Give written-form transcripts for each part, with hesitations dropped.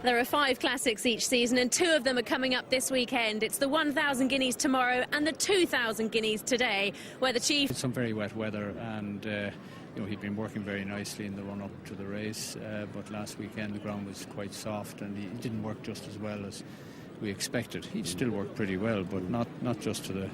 There are 5 classics each season and 2 of them are coming up this weekend. It's the 1,000 Guineas tomorrow and the 2,000 Guineas today, where the Chief... It's some very wet weather and you know, he'd been working very nicely in the run-up to the race, but last weekend the ground was quite soft and he didn't work just as well as we expected. He'd still worked pretty well, but not just to the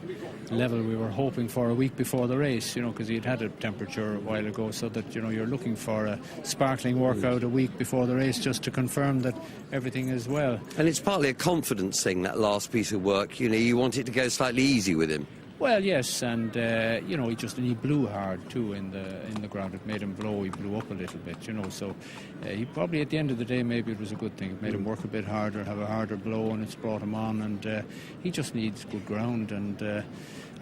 level we were hoping for a week before the race, you know, because he'd had a temperature a while ago, so that, you know, you're looking for a sparkling workout a week before the race just to confirm that everything is well. And it's partly a confidence thing, that last piece of work. You know, you want it to go slightly easy with him. Well, yes, and you know, he blew hard too in the ground. It made him blow. He blew up a little bit, you know. So he probably, at the end of the day, maybe it was a good thing. It made him work a bit harder, have a harder blow, and it's brought him on. And he just needs good ground, and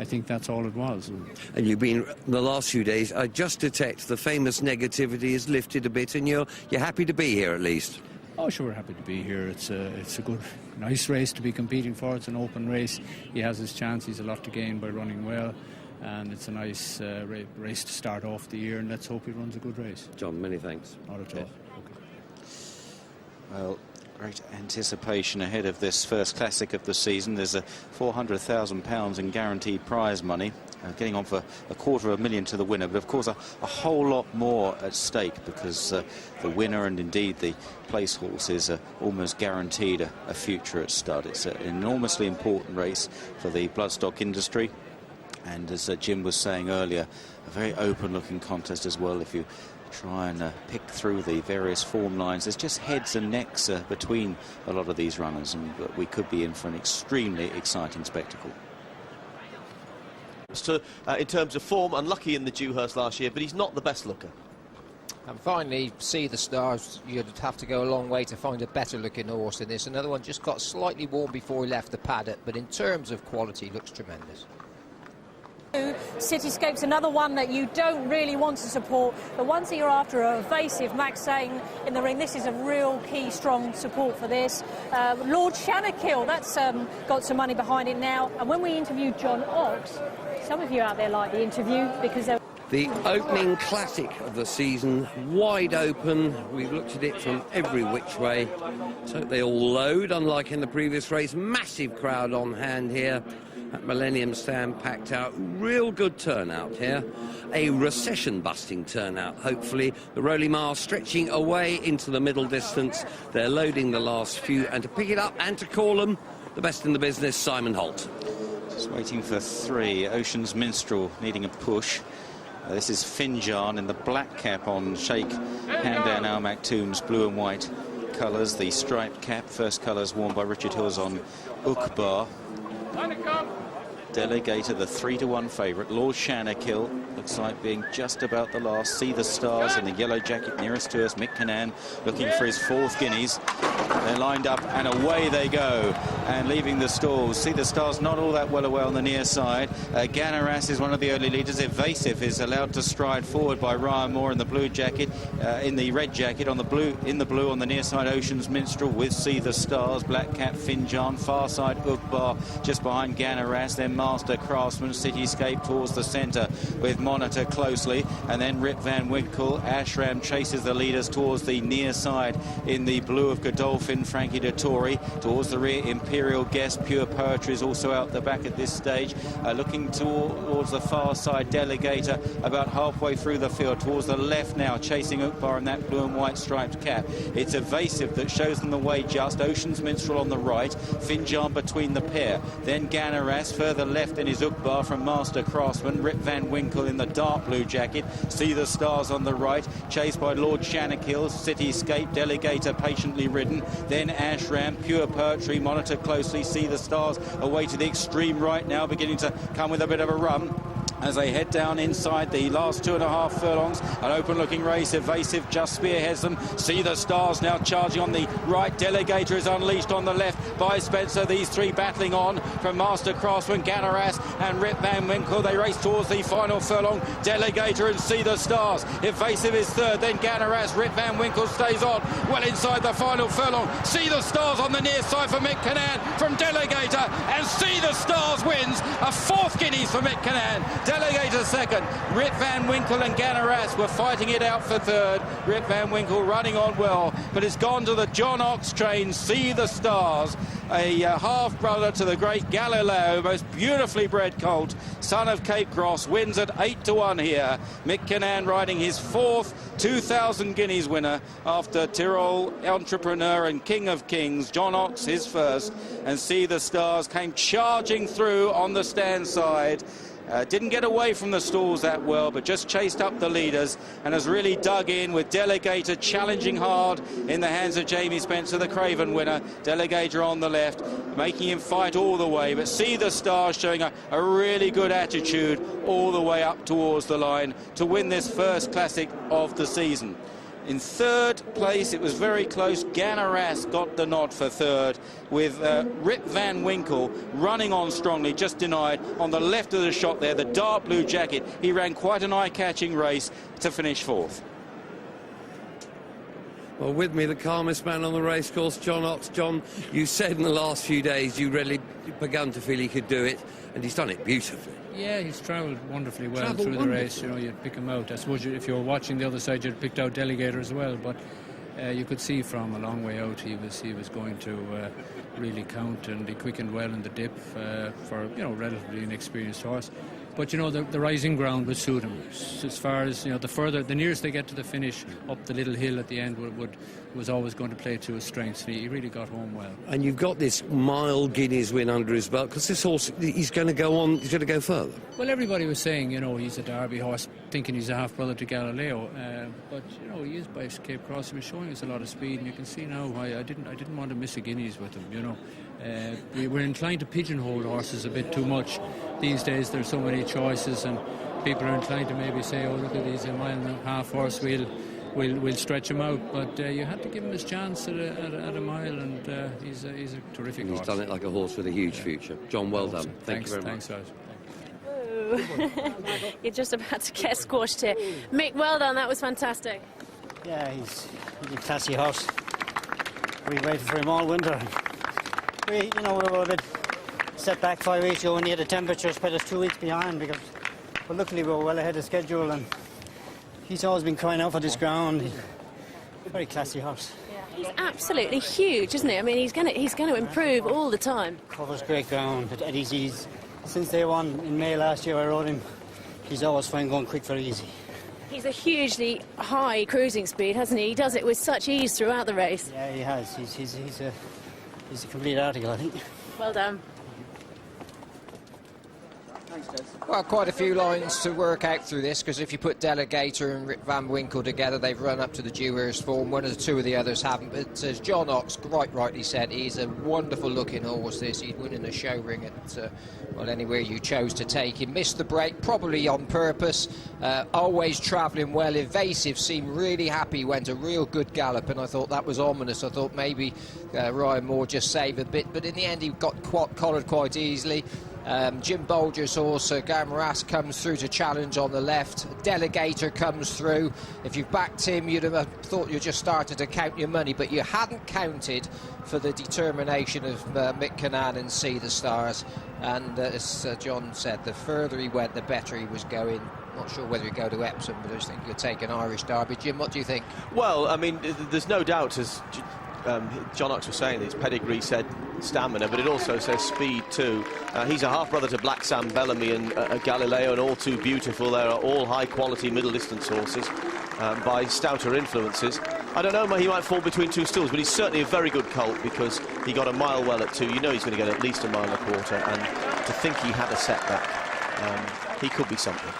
I think that's all it was. And you've been the last few days. I just detect the famous negativity is lifted a bit, and you're happy to be here at least. Oh, sure, we're happy to be here. It's a good, nice race to be competing for. It's an open race. He has his chance. He's a lot to gain by running well. And it's a nice race to start off the year, and let's hope he runs a good race. John, many thanks. Not at all. Okay. Well, great anticipation ahead of this first classic of the season. There's a £400,000 in guaranteed prize money, getting on for $250,000 to the winner, but of course a whole lot more at stake, because the winner and indeed the place horse is almost guaranteed a future at stud. It's an enormously important race for the bloodstock industry, and as Jim was saying earlier, a very open looking contest as well. If you try and pick through the various form lines, there's just heads and necks between a lot of these runners, and we could be in for an extremely exciting spectacle. In terms of form, unlucky in the Dewhurst last year, but he's not the best looker. And finally, See the Stars, you'd have to go a long way to find a better looking horse than this. Another one just got slightly warm before he left the paddock, but in terms of quality, looks tremendous. Cityscape's another one that you don't really want to support, but once you're after a evasive Max saying in the ring, this is a real key strong support for this. Lord Shannakill, that's got some money behind it now. And when we interviewed John Ox, some of you out there like the interview because they're... The opening classic of the season, wide open. We've looked at it from every which way. So they all load, unlike in the previous race. Massive crowd on hand here. That Millennium Stand packed out. Real good turnout here. A recession-busting turnout, hopefully. The Rolly Mile stretching away into the middle distance. They're loading the last few. And to pick it up and to call them, the best in the business, Simon Holt. Just waiting for 3. Ocean's Minstrel needing a push. This is Finjan in the black cap on Sheikh Hamdan Al Maktoum's blue and white colours. The striped cap, first colours worn by Richard Hills on Ukbar. Delegator, the 3-to-1 favourite. Lord Shannakill looks like being just about the last. See the Stars in the yellow jacket nearest to us. Mick Cannan looking for his 4th Guineas. They're lined up and away they go, and leaving the stalls. See the Stars not all that well away on the near side. Ganaras is one of the early leaders. Evasive is allowed to stride forward by Ryan Moore in the blue jacket, in the red jacket, on the blue on the near side. Ocean's Minstrel with See the Stars, black cap Finjan, far side Ukbar just behind Ganaras, then Master Craftsman, Cityscape towards the centre with Monitor closely, and then Rip Van Winkle. Ashram chases the leaders towards the near side in the blue of Godolphin, Frankie Dettori. Towards the rear, Imperial Guest, Pure Poetry is also out the back at this stage. Looking towards the far side, Delegator about halfway through the field. Towards the left now, chasing Ukbar in that blue and white striped cap. It's Evasive that shows them the way just. Ocean's Minstrel on the right, Finjan between the pair. Then Ganaras further left in his Ukbar from Master Craftsman. Rip Van Winkle in the dark blue jacket. See the Stars on the right, chased by Lord Shannakill. Cityscape, Delegator patiently ridden. Then Ashram, Pure Poetry, Monitor closely. See the Stars away to the extreme right now, beginning to come with a bit of a run as they head down inside the last 2.5 furlongs. An open-looking race. Evasive just spearheads them. See the Stars now charging on the right. Delegator is unleashed on the left by Spencer. These 3 battling on from Master Craftsman, Ganaras and Rip Van Winkle. They race towards the final furlong. Delegator and See the Stars. Evasive is 3rd, then Ganaras. Rip Van Winkle stays on well inside the final furlong. See the Stars on the near side for Mick Cannan from Delegator, and See the Stars wins a 4th Guineas for Mick Cannan. Delegator second. Rip Van Winkle and Ganaras were fighting it out for third. Rip Van Winkle running on well, but it's gone to the John Ox train, See the Stars, a half-brother to the great Galileo, most beautifully bred colt, son of Cape Cross, wins at 8-1 here. Mick Kinnan riding his 4th 2,000 guineas winner after Tyrrell entrepreneur and King of Kings, John Ox, his first, and See the Stars came charging through on the stand side. Didn't get away from the stalls that well, but just chased up the leaders and has really dug in, with Delegator challenging hard in the hands of Jamie Spencer, the Craven winner. Delegator on the left, making him fight all the way, but See the Stars showing a really good attitude all the way up towards the line to win this first classic of the season. In third place, it was very close. Ganaras got the nod for third, with Rip Van Winkle running on strongly, just denied. On the left of the shot there, the dark blue jacket, he ran quite an eye-catching race to finish 4th. Well, with me, the calmest man on the racecourse, John Ox. John, you said in the last few days you really begun to feel he could do it, and he's done it beautifully. Yeah, he's travelled wonderfully well through the race. You know, you'd pick him out. I suppose if you were watching the other side, you'd picked out Delegator as well. But you could see from a long way out he was going to really count, and he quickened well in the dip for, you know, relatively inexperienced horse. But, you know, the rising ground would suit him. As far as, you know, the nearest they get to the finish, up the little hill at the end was always going to play to his strengths. And he really got home well. And you've got this mile Guineas win under his belt, because this horse, he's going to go on, he's going to go further. Well, everybody was saying, you know, he's a Derby horse, thinking he's a half-brother to Galileo. But, you know, he is by Cape Cross. He was showing us a lot of speed, and you can see now why I didn't want to miss a Guineas with him, you know. We're inclined to pigeonhole horses a bit too much these days. There's so many choices, and people are inclined to maybe say, oh, look at, he's a mile and a half horse, we'll stretch him out. But you had to give him his chance at a mile, and he's a terrific horse. He's done it like a horse with a huge future. John, well done. Thank you very much. Thanks, Raj. You're just about to get squashed here. Mick, well done, that was fantastic. Yeah, he's a classy horse. We waited for him all winter. We were a bit set back 5 weeks ago when he had the temperatures, put us 2 weeks behind, but luckily we were well ahead of schedule, and he's always been crying out for this ground. He's a very classy horse. He's absolutely huge, isn't he? I mean, he's going to improve all the time. Covers great ground, but he's since day one in May last year I rode him, he's always fine going quick for easy. He's a hugely high cruising speed, hasn't he? He does it with such ease throughout the race. Yeah, he has. He's a complete article, I think. Well done. Well, quite a few lines to work out through this, because if you put Delegator and Rip Van Winkle together, they've run up to the Dewhurst form. One of the two of the others haven't. But as John Ox quite rightly said, he's a wonderful looking horse. He'd win in the show ring at well, anywhere you chose to take him. Missed the break, probably on purpose. Always travelling well, evasive, seemed really happy, went a real good gallop, and I thought that was ominous. I thought maybe Ryan Moore just saved a bit, but in the end he got collared quite easily. Jim Bolger's horse, Gamaras, comes through to challenge on the left. Delegator comes through. If you've backed him, you'd have thought you just started to count your money, but you hadn't counted for the determination of Mick Kinnan and See the Stars. And as John said, the further he went, the better he was going. Not sure whether he'd go to Epsom, but I just think he'll take an Irish Derby. Jim, what do you think? Well, I mean, there's no doubt, as John Ox was saying, his pedigree said stamina, but it also says speed too. He's a half-brother to Black Sam Bellamy and Galileo, and all too beautiful. They are all high-quality middle-distance horses by stouter influences. I don't know, he might fall between two stools, but he's certainly a very good colt, because he got a mile well at 2. You know he's going to get at least a mile and a quarter, and to think he had a setback, he could be something.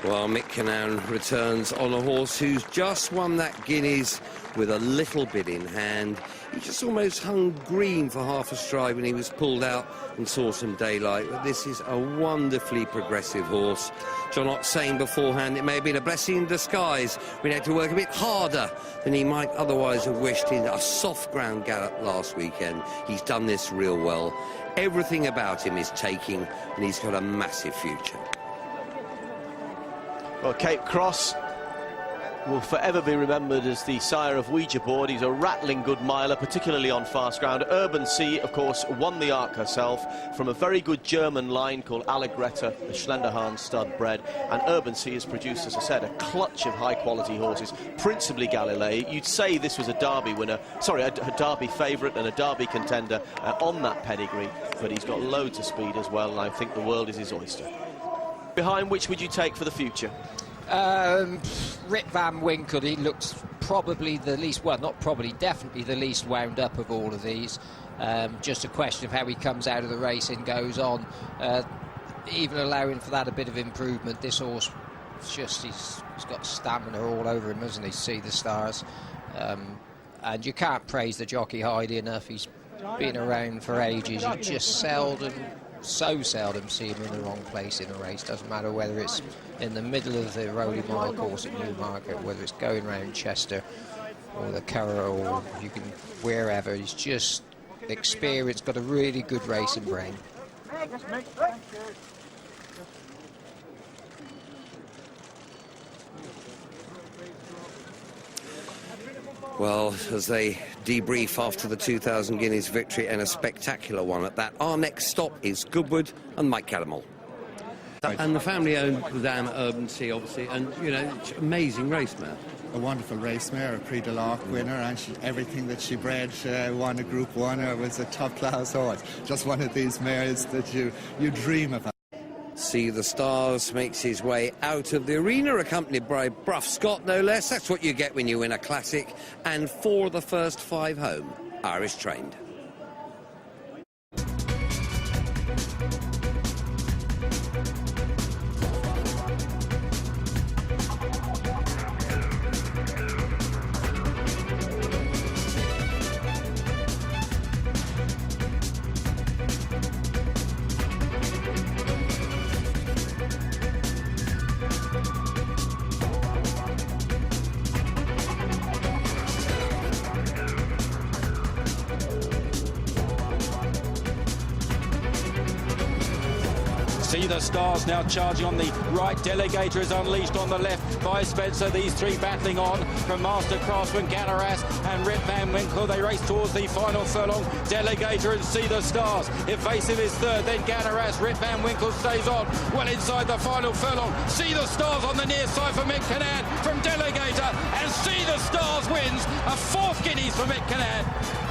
Well, Mick Kinnan returns on a horse who's just won that Guineas with a little bit in hand. He just almost hung green for half a stride when he was pulled out and saw some daylight. But this is a wonderfully progressive horse. John Ox saying beforehand it may have been a blessing in disguise. We had to work a bit harder than he might otherwise have wished in a soft ground gallop last weekend. He's done this real well. Everything about him is taking, and he's got a massive future. Well, Cape Cross will forever be remembered as the sire of Ouija board. He's a rattling good miler, particularly on fast ground. Urban Sea, of course, won the Arc herself from a very good German line called Allegretta, the Schlenderhahn stud bred. And Urban Sea has produced, as I said, a clutch of high-quality horses, principally Galilei. You'd say this was a Derby winner, sorry, a Derby favourite and a Derby contender on that pedigree, but he's got loads of speed as well, and I think the world is his oyster. Behind which would you take for the future? Rip Van Winkle, he looks probably the least, well, not probably, definitely the least wound up of all of these. Just a question of how he comes out of the race and goes on. Even allowing for that a bit of improvement, this horse, just he's got stamina all over him, hasn't he? See the stars. And you can't praise the jockey highly enough. He's been around for ages. You just so seldom see him in the wrong place in a race. Doesn't matter whether it's in the middle of the Rowley Mile course at Newmarket, whether it's going round Chester or the Curragh, or you can wherever. He's just experienced, got a really good racing brain. Well, as they debrief after the 2,000 Guineas victory, and a spectacular one at that, our next stop is Goodwood and Mike Caramel. And the family-owned Dame Urban Sea, obviously, and, you know, amazing race mare. A wonderful race mare, a Prix de l'Arc winner, and everything that she bred won a Group 1 or was a top-class horse. Just one of these mares that you dream about. See the Stars makes his way out of the arena, accompanied by Bruff Scott, no less. That's what you get when you win a classic. And for the first 5 home, Irish trained. See the Stars now charging on the right. Delegator is unleashed on the left by Spencer. These three battling on from Master Craftsman, Ganaras and Rip Van Winkle. They race towards the final furlong. Delegator and See the Stars. Evasive is third, then Ganaras. Rip Van Winkle stays on well inside the final furlong. See the Stars on the near side for Mick Cannan from Delegator, and See the Stars wins a 4th Guineas for Mick Cannan.